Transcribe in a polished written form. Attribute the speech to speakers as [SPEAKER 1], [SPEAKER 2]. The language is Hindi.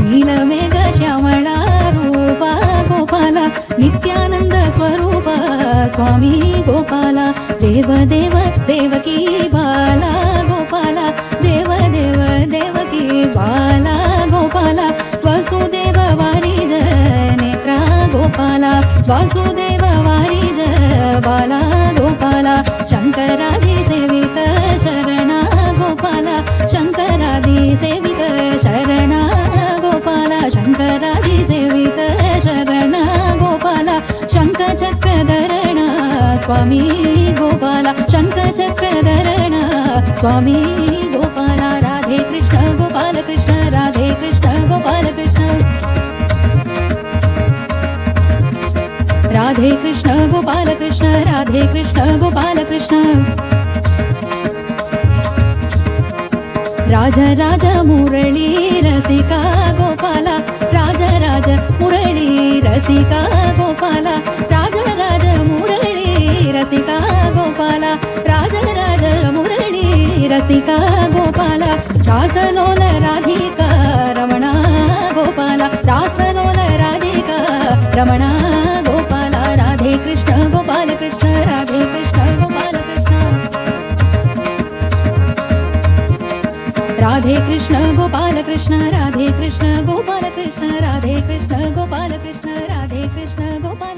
[SPEAKER 1] नीलमेघ श्यामळा रूपा गोपाला नित्यानंद स्वरूप स्वामी गोपाला देव देव देवकी बाला गोपाला देव देव देवकी बाला गोपाला वसुदेव वारिज नेत्रा गोपाला वासुदेव वारिज बाला गोपाला शंकरादि सेवित शरणा गोपाला शंकरादि सेवित शरणा गोपाला शंकरादि सेवित शरणा गोपाला शंखचक्रधरण स्वामी गोपाला शंखचक्रधरण स्वामी गोपाला राधे कृष्ण गोपाल कृष्ण राधे कृष्ण गोपाल कृष्ण राधे कृष्ण गोपाल कृष्ण राधे कृष्ण गोपाल कृष्ण राज राज मुरली रसिका गोपाला राज राज मुरली रसिका गोपाला राज राज मुरली रसिका गोपाला राज राज मुरली रसिका गोपाला रासलोल राधिका रमणा गोपाला रासलोल राधिका रमणा गोपाला राधे कृष्ण गोपाल कृष्ण राधे कृष्ण गोपाल कृष्ण राधे कृष्ण गोपाल कृष्ण राधे कृष्ण गोपाल कृष्ण राधे कृष्ण गोपाल कृष्ण राधे कृष्ण गोपाल